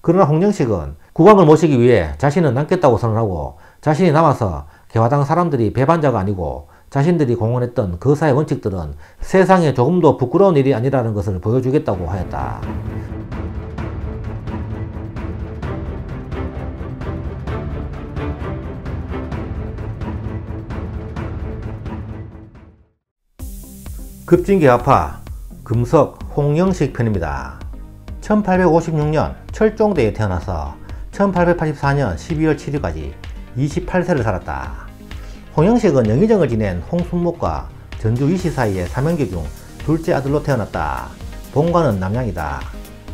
그러나 홍영식은 국왕을 모시기 위해 자신은 남겠다고 선언하고 자신이 남아서 개화당 사람들이 배반자가 아니고 자신들이 공언했던 그 사회 원칙들은 세상에 조금도 부끄러운 일이 아니라는 것을 보여주겠다고 하였다. 급진개화파 금석 홍영식 편입니다. 1856년 철종대에 태어나서 1884년 12월 7일까지 28세를 살았다. 홍영식은 영의정을 지낸 홍순목과 전주 이씨 사이의 삼형제 중 둘째 아들로 태어났다. 본관은 남양이다.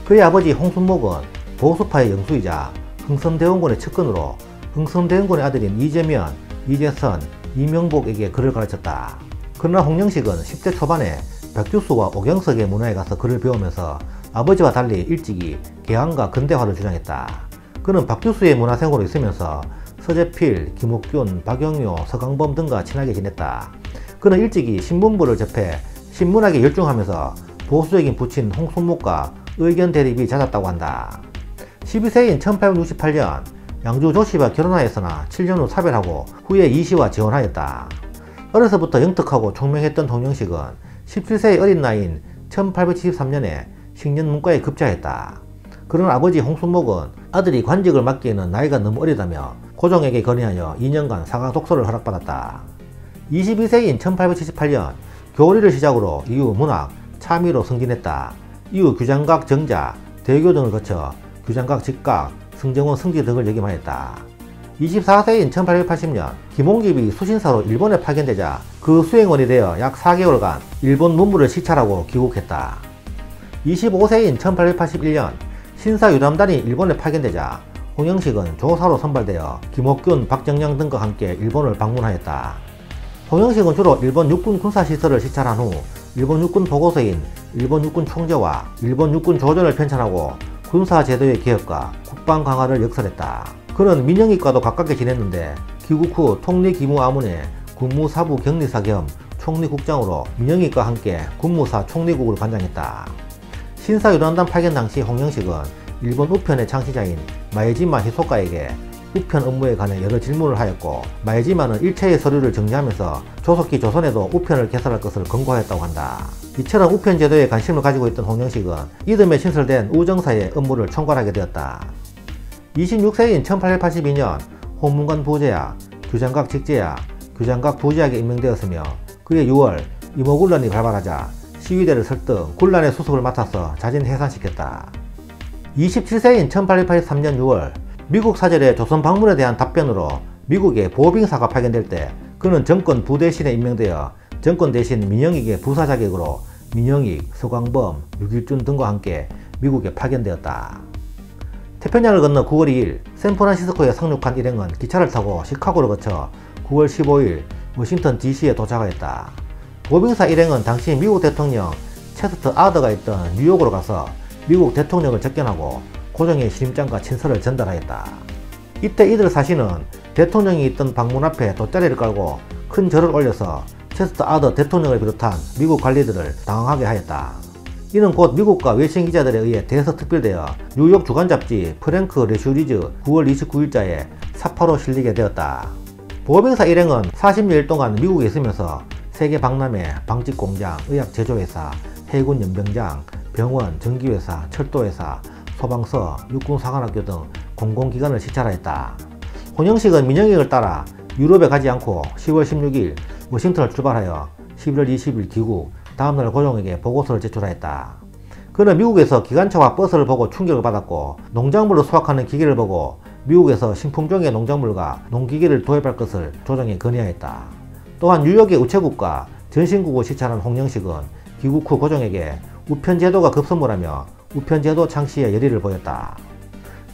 그의 아버지 홍순목은 보수파의 영수이자 흥선대원군의 측근으로 흥선대원군의 아들인 이재면, 이재선, 이명복에게 글을 가르쳤다. 그러나 홍영식은 10대 초반에 백주수와 오경석의 문화에 가서 글을 배우면서 아버지와 달리 일찍이 개항과 근대화를 주장했다. 그는 박주수의 문화생으로 있으면서 서재필, 김옥균, 박영묘, 서강범 등과 친하게 지냈다. 그는 일찍이 신문부를 접해 신문학에 열중하면서 보수적인 부친 홍순목과 의견 대립이 잦았다고 한다. 12세인 1868년 양주 조씨와 결혼하였으나 7년 후 사별하고 후에 이씨와 재혼하였다. 어려서부터 영특하고 총명했던 홍영식은 17세의 어린 나이인 1873년에 식년문과에 급제하였다. 그러나 아버지 홍순목은 아들이 관직을 맡기에는 나이가 너무 어리다며 고종에게 건의하여 2년간 사가 독서를 허락받았다. 22세인 1878년 교리를 시작으로 이후 문학, 참의로 승진했다. 이후 규장각 정자, 대교 등을 거쳐 규장각 직각, 승정원 승지 등을 역임하였다. 24세인 1880년 김홍깁이 수신사로 일본에 파견되자 그 수행원이 되어 약 4개월간 일본 문물을 시찰하고 귀국했다. 25세인 1881년 신사유람단이 일본에 파견되자 홍영식은 조사로 선발되어 김옥균, 박정량 등과 함께 일본을 방문하였다. 홍영식은 주로 일본 육군 군사시설을 시찰한 후 일본 육군 보고서인 일본 육군 총재와 일본 육군 조전을 편찬하고 군사제도의 개혁과 국방 강화를 역설했다. 그는 민영익과도 가깝게 지냈는데 귀국 후 통리기무아문에 군무사부 격리사 겸 총리국장으로 민영익과 함께 군무사 총리국을 관장했다. 신사유람단 파견 당시 홍영식은 일본 우편의 창시자인 마에지마 히소카에게 우편 업무에 관해 여러 질문을 하였고 마에지마는 일체의 서류를 정리하면서 조속히 조선에도 우편을 개설할 것을 권고하였다고 한다. 이처럼 우편 제도에 관심을 가지고 있던 홍영식은 이듬해 신설된 우정사의 업무를 총괄하게 되었다. 26세인 1882년 홍문관 부제야, 규장각 직제야, 규장각 부제약에 임명되었으며 그해 6월 임오군란이 발발하자 시위대를 설득, 군란의 수습을 맡아서 자진 해산시켰다. 27세인 1883년 6월 미국 사절의 조선 방문에 대한 답변으로 미국에 보빙사가 파견될 때 그는 정권 부대신에 임명되어 정권 대신 민영익의 부사 자격으로 민영익, 서광범, 유길준 등과 함께 미국에 파견되었다. 태평양을 건너 9월 2일 샌프란시스코에 상륙한 일행은 기차를 타고 시카고를 거쳐 9월 15일 워싱턴 DC에 도착하였다. 보빙사 일행은 당시 미국 대통령 체스터 아더가 있던 뉴욕으로 가서 미국 대통령을 접견하고 고종의 신임장과 친서를 전달하였다. 이때 이들 사신은 대통령이 있던 방문 앞에 돗자리를 깔고 큰 절을 올려서 체스터 아더 대통령을 비롯한 미국 관리들을 당황하게 하였다. 이는 곧 미국과 외신 기자들에 의해 대서특필되어 뉴욕 주간 잡지 프랭크 레슈리즈 9월 29일자에 사파로 실리게 되었다. 보빙사 일행은 40여일 동안 미국에 있으면서 세계 박람회, 방직공장, 의학제조회사, 해군 연병장, 병원, 전기회사, 철도회사, 소방서, 육군사관학교 등 공공기관을 시찰하였다. 홍영식은 민영익을 따라 유럽에 가지 않고 10월 16일 워싱턴을 출발하여 11월 20일 귀국, 다음날 고종에게 보고서를 제출하였다. 그는 미국에서 기관차와 버스를 보고 충격을 받았고 농작물을 수확하는 기계를 보고 미국에서 신품종의 농작물과 농기계를 도입할 것을 조정에 건의하였다. 또한 뉴욕의 우체국과 전신국을 시찰한 홍영식은 귀국 후 고종에게 우편제도가 급선무라며 우편제도 창시에 열의를 보였다.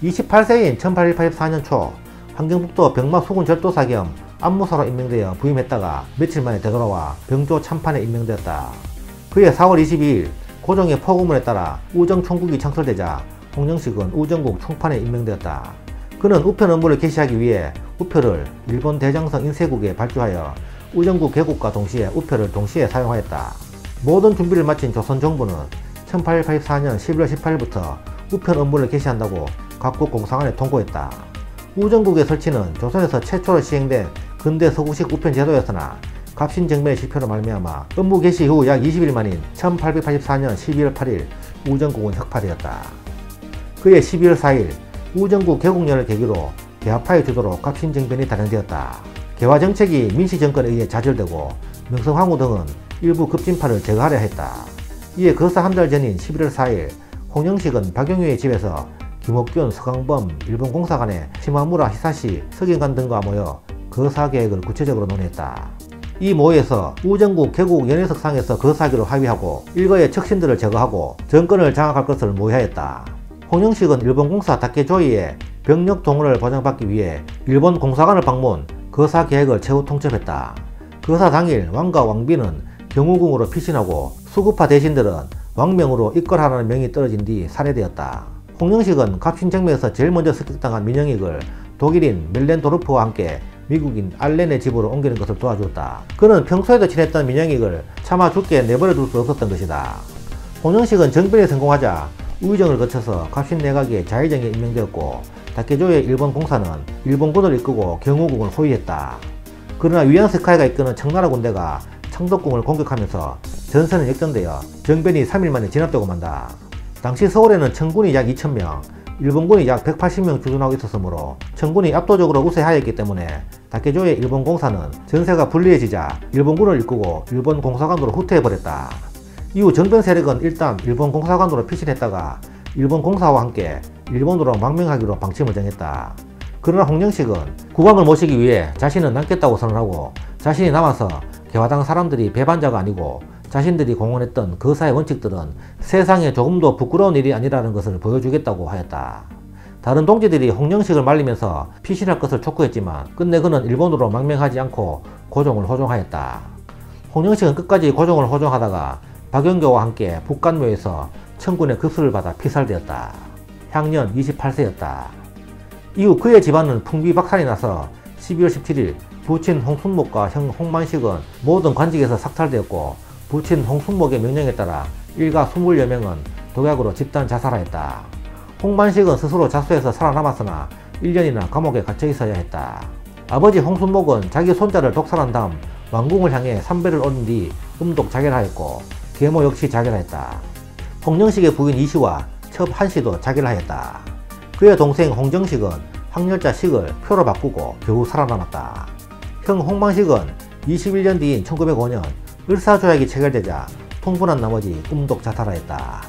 28세인 1884년 초 환경북도 병마수군절도사 겸 안무사로 임명되어 부임했다가 며칠 만에 되돌아와 병조 참판에 임명되었다. 그해 4월 22일 고종의 포고문에 따라 우정총국이 창설되자 홍영식은 우정국 총판에 임명되었다. 그는 우편 업무를 개시하기 위해 우표를 일본 대장성 인쇄국에 발주하여 우정국 개국과 동시에 우표를 동시에 사용하였다. 모든 준비를 마친 조선 정부는 1884년 11월 18일부터 우편 업무를 개시한다고 각국 공사관에 통고했다. 우정국의 설치는 조선에서 최초로 시행된 근대 서구식 우편 제도였으나 갑신정변의 실패로 말미암아 업무 개시 후 약 20일 만인 1884년 12월 8일 우정국은 혁파되었다. 그해 12월 4일 우정국 개국년을 계기로 개화파의 주도로 갑신정변이 단행되었다. 개화정책이 민씨정권에 의해 좌절되고 명성황후 등은 일부 급진파를 제거하려 했다. 이에 거사 한 달 전인 11월 4일 홍영식은 박영유의 집에서 김옥균, 서강범, 일본 공사관의 시마무라 히사시, 석인관 등과 모여 거사 계획을 구체적으로 논의했다. 이 모의에서 우정국 개국 연회석상에서 거사하기로 합의하고 일거의 척신들을 제거하고 정권을 장악할 것을 모의하였다. 홍영식은 일본 공사 다케조이의 병력 동원을 보장받기 위해 일본 공사관을 방문, 거사 계획을 최후 통첩했다. 거사 당일 왕과 왕비는 경우궁으로 피신하고 수급파 대신들은 왕명으로 입궐하라는 명이 떨어진 뒤 살해되었다. 홍영식은 갑신정변에서 제일 먼저 습격당한 민영익을 독일인 멜렌도르프와 함께 미국인 알렌의 집으로 옮기는 것을 도와주었다. 그는 평소에도 친했던 민영익을 차마 죽게 내버려 둘 수 없었던 것이다. 홍영식은 정변에 성공하자 우의정을 거쳐서 갑신내각의 자의정에 임명되었고 다케조의 일본 공사는 일본군을 이끄고 경우궁을 호위했다. 그러나 위안스카이가 이끄는 청나라 군대가 창덕궁을 공격하면서 전선은 역전되어 정변이 3일 만에 진압되고 만다. 당시 서울에는 청군이 약 2,000명, 일본군이 약 180명 주둔하고 있었으므로 청군이 압도적으로 우세하였기 때문에 다케조의 일본 공사는 전세가 불리해지자 일본군을 이끄고 일본 공사관으로 후퇴해버렸다. 이후 정변 세력은 일단 일본 공사관으로 피신했다가 일본 공사와 함께 일본으로 망명하기로 방침을 정했다. 그러나 홍영식은 국왕을 모시기 위해 자신은 남겠다고 선언하고 자신이 남아서 개화당 사람들이 배반자가 아니고 자신들이 공언했던 거사의 원칙들은 세상에 조금도 부끄러운 일이 아니라는 것을 보여주겠다고 하였다. 다른 동지들이 홍영식을 말리면서 피신할 것을 촉구했지만 끝내 그는 일본으로 망명하지 않고 고종을 호종하였다. 홍영식은 끝까지 고종을 호종하다가 박영교와 함께 북간묘에서 청군의 급수를 받아 피살되었다. 향년 28세였다. 이후 그의 집안은 풍비박산이 나서 12월 17일 부친 홍순목과 형 홍만식은 모든 관직에서 삭탈되었고 부친 홍순목의 명령에 따라 일가 20여 명은 독약으로 집단 자살하였다. 홍만식은 스스로 자수해서 살아남았으나 1년이나 감옥에 갇혀 있어야 했다. 아버지 홍순목은 자기 손자를 독살한 다음 왕궁을 향해 삼배를 올린 뒤 음독 자결하였고 계모 역시 자결하였다. 홍영식의 부인 이씨와 첩 한씨도 자결하였다. 그의 동생 홍정식은 황열자 식을 표로 바꾸고 겨우 살아남았다. 형 홍만식은 21년 뒤인 1905년 을사조약이 체결되자 통분한 나머지 음독 자살하였다.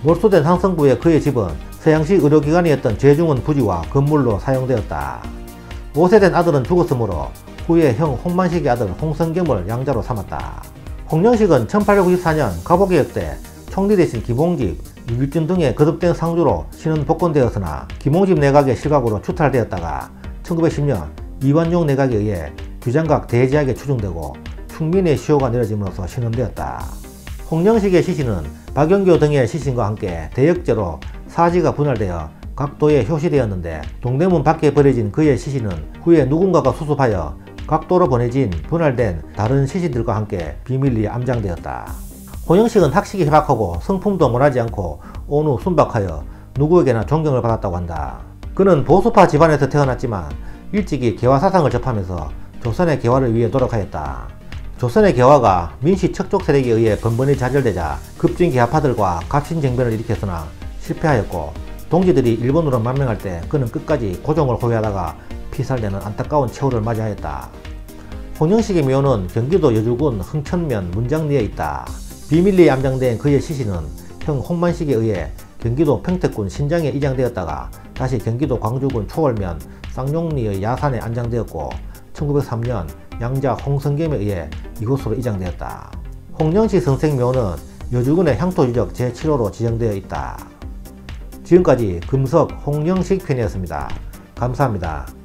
몰수된 항성부의 그의 집은 서양식 의료기관이었던 제중원 부지와 건물로 사용되었다. 5세된 아들은 죽었으므로 후에 형 홍만식의 아들 홍성겸을 양자로 삼았다. 홍영식은 1894년 갑오개혁 때 총리 대신 김홍집, 유길준 등의 거듭된 상주로 신은 복권되었으나 김홍집 내각의 실각으로 추탈되었다가 1910년 이완용 내각에 의해 규장각 대제학에 추중되고 충민의 시효가 내려짐으로써 신음되었다. 홍영식의 시신은 박영교 등의 시신과 함께 대역죄로 사지가 분할되어 각 도에 효시되었는데 동대문 밖에 버려진 그의 시신은 후에 누군가가 수습하여 각 도로 보내진 분할된 다른 시신들과 함께 비밀리에 암장되었다. 홍영식은 학식이 희박하고 성품도 모나지 않고 온 후 순박하여 누구에게나 존경을 받았다고 한다. 그는 보수파 집안에서 태어났지만 일찍이 개화 사상을 접하면서 조선의 개화를 위해 노력하였다. 조선의 개화가 민씨 척족 세력에 의해 번번이 좌절되자 급진 개화파들과 갑신정변을 일으켰으나 실패하였고 동지들이 일본으로 망명할 때 그는 끝까지 고종을 호위하다가 피살되는 안타까운 최후를 맞이하였다. 홍영식의 묘는 경기도 여주군 흥천면 문장리에 있다. 비밀리에 암장된 그의 시신은 형 홍만식에 의해 경기도 평택군 신장에 이장되었다가 다시 경기도 광주군 초월면 쌍용리의 야산에 안장되었고 1903년 양자 홍성겸에 의해 이곳으로 이장되었다. 홍영식 선생묘는 여주군의 향토유적 제7호로 지정되어 있다. 지금까지 금석 홍영식 편이었습니다. 감사합니다.